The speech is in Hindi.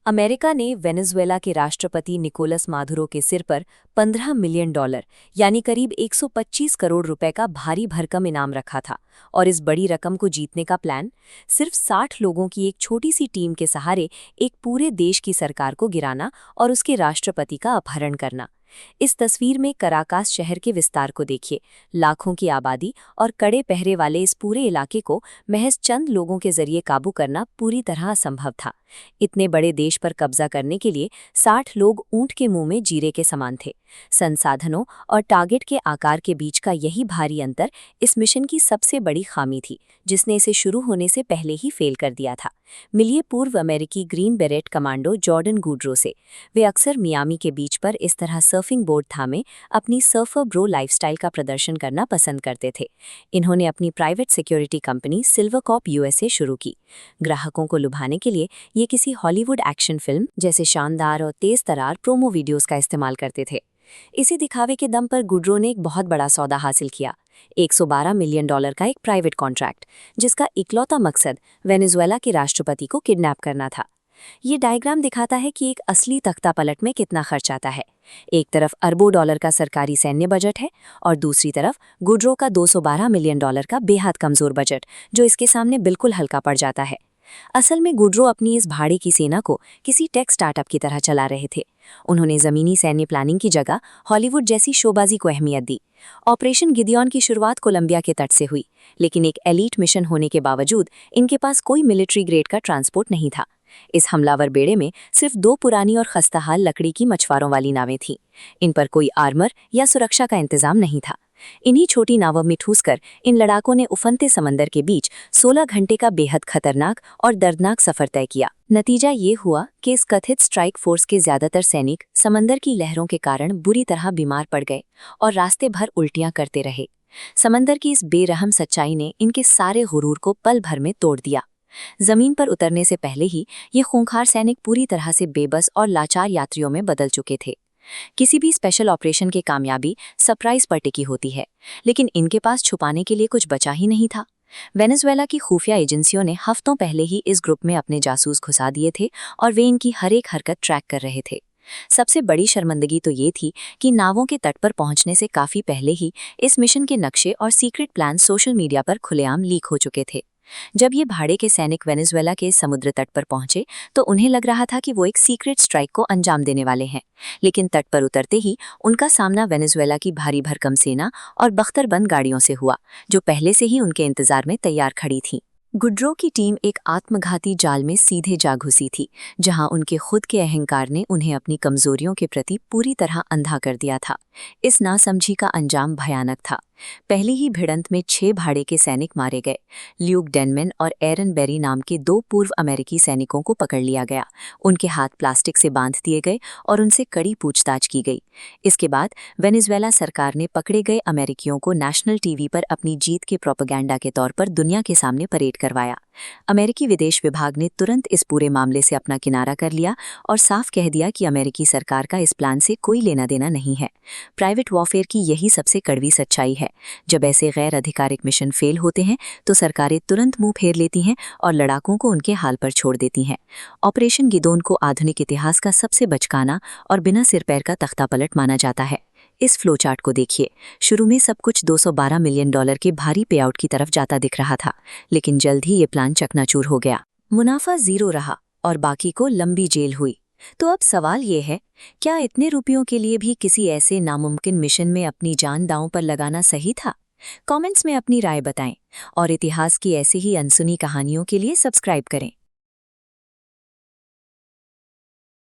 अमेरिका ने वेनेजुएला के राष्ट्रपति निकोलस मादुरो के सिर पर $15 मिलियन यानी करीब 125 करोड़ रुपए का भारी भरकम इनाम रखा था। और इस बड़ी रकम को जीतने का प्लान सिर्फ 60 लोगों की एक छोटी सी टीम के सहारे एक पूरे देश की सरकार को गिराना और उसके राष्ट्रपति का अपहरण करना। इस तस्वीर में कराकास शहर के विस्तार को देखिए। लाखों की आबादी और कड़े पहरे वाले इस पूरे इलाके को महज चंद लोगों के जरिए काबू करना पूरी तरह असंभव था। इतने बड़े देश पर कब्जा करने के लिए 60 लोग ऊंट के मुंह में जीरे के समान थे। संसाधनों और टारगेट के आकार के बीच का यही भारी अंतर इस मिशन की सबसे बड़ी खामी थी, जिसने इसे शुरू होने से पहले ही फेल कर दिया था। मिलिए पूर्व अमेरिकी ग्रीन बेरेट कमांडो जॉर्डन गुडरो से। वे अक्सर मियामी के बीच पर इस तरह सर्फिंग बोर्ड थामे अपनी सर्फर ब्रो लाइफस्टाइल का प्रदर्शन करना पसंद करते थे। इन्होंने अपनी प्राइवेट सिक्योरिटी कंपनी सिल्वरकॉर्प यूएसए शुरू की। ग्राहकों को लुभाने के लिए ये किसी हॉलीवुड एक्शन फिल्म जैसे शानदार और तेज तरार प्रोमो वीडियोस का इस्तेमाल करते थे। इसी दिखावे के दम पर गुडरो ने एक बहुत बड़ा सौदा हासिल किया, $112 मिलियन का एक प्राइवेट कॉन्ट्रैक्ट, जिसका इकलौता मकसद वेनेजुएला के राष्ट्रपति को किडनैप करना था। ये डायग्राम दिखाता है कि एक असली तख्ता पलट में कितना खर्च आता है। एक तरफ अरबों डॉलर का सरकारी सैन्य बजट है और दूसरी तरफ गुडरो का $212 मिलियन का बेहद कमजोर बजट, जो इसके सामने बिल्कुल हल्का पड़ जाता है। असल में गुडरो अपनी इस भाड़े की सेना को किसी टेक स्टार्टअप की तरह चला रहे थे। उन्होंने जमीनी सैन्य प्लानिंग की जगह हॉलीवुड जैसी शोबाजी को अहमियत दी। ऑपरेशन गिडियन की शुरुआत कोलंबिया के तट से हुई, लेकिन एक एलीट मिशन होने के बावजूद इनके पास कोई मिलिट्री ग्रेड का ट्रांसपोर्ट नहीं था। इस हमलावर बेड़े में सिर्फ 2 पुरानी और खस्ताहाल लकड़ी की मछुआरों वाली नावें थीं। इन पर कोई आर्मर या सुरक्षा का इंतजाम नहीं था। इन्हीं छोटी नावों में ठूसकर इन लड़ाकों ने उफनते समंदर के बीच 16 घंटे का बेहद खतरनाक और दर्दनाक सफर तय किया। नतीजा ये हुआ कि इस कथित स्ट्राइक फोर्स के ज्यादातर सैनिक समंदर की लहरों के कारण बुरी तरह बीमार पड़ गए और रास्ते भर उल्टियां करते रहे। समंदर की इस बेरहम सच्चाई ने इनके सारे गुरूर को पल भर में तोड़ दिया। जमीन पर उतरने से पहले ही ये खूंखार सैनिक पूरी तरह से बेबस और लाचार यात्रियों में बदल चुके थे। किसी भी स्पेशल ऑपरेशन की कामयाबी सरप्राइज पर टिकी होती है, लेकिन इनके पास छुपाने के लिए कुछ बचा ही नहीं था। वेनेजुएला की खुफिया एजेंसियों ने हफ्तों पहले ही इस ग्रुप में अपने जासूस घुसा दिए थे और वे इनकी हर एक हरकत ट्रैक कर रहे थे। सबसे बड़ी शर्मिंदगी तो ये थी कि नावों के तट पर पहुंचने से काफी पहले ही इस मिशन के नक्शे और सीक्रेट प्लान सोशल मीडिया पर खुलेआम लीक हो चुके थे। जब ये भाड़े के सैनिक वेनेजुएला के समुद्र तट पर पहुंचे तो उन्हें लग रहा था कि वो एक सीक्रेट स्ट्राइक को अंजाम देने वाले हैं, लेकिन तट पर उतरते ही उनका सामना वेनेजुएला की भारी भरकम सेना और बख्तरबंद गाड़ियों से हुआ, जो पहले से ही उनके इंतजार में तैयार खड़ी थीं। गुडरो की टीम एक आत्मघाती जाल में सीधे जा घुसी थी, जहां उनके खुद के अहंकार ने उन्हें अपनी कमजोरियों के प्रति पूरी तरह अंधा कर दिया था। इस नासमझी का अंजाम भयानक था। पहली ही भिड़ंत में 6 भाड़े के सैनिक मारे गए। ल्यूक डेनमैन और एरन बेरी नाम के 2 पूर्व अमेरिकी सैनिकों को पकड़ लिया गया। उनके हाथ प्लास्टिक से बांध दिए गए और उनसे कड़ी पूछताछ की गई। इसके बाद वेनेजुएला सरकार ने पकड़े गए अमेरिकियों को नेशनल टीवी पर अपनी जीत के प्रोपेगेंडा के तौर पर दुनिया के सामने परेड करवाया। अमेरिकी विदेश विभाग ने तुरंत इस पूरे मामले से अपना किनारा कर लिया और साफ कह दिया कि अमेरिकी सरकार का इस प्लान से कोई लेना देना नहीं है। प्राइवेट वॉरफेयर की यही सबसे कड़वी सच्चाई है। जब ऐसे गैर आधिकारिक मिशन फेल होते हैं तो सरकारें तुरंत मुंह फेर लेती हैं और लड़ाकों को उनके हाल पर छोड़ देती हैं। ऑपरेशन गिदोन को आधुनिक इतिहास का सबसे बचकाना और बिना सिर पैर का तख्तापलट माना जाता है। इस फ्लोचार्ट को देखिए। शुरू में सब कुछ $212 मिलियन के भारी पे आउट की तरफ जाता दिख रहा था, लेकिन जल्द ही ये प्लान चकनाचूर हो गया। मुनाफा 0 रहा और बाकी को लंबी जेल हुई। तो अब सवाल ये है, क्या इतने रुपयों के लिए भी किसी ऐसे नामुमकिन मिशन में अपनी जान दांव पर लगाना सही था? कमेंट्स में अपनी राय बताएं और इतिहास की ऐसी ही अनसुनी कहानियों के लिए सब्सक्राइब करें।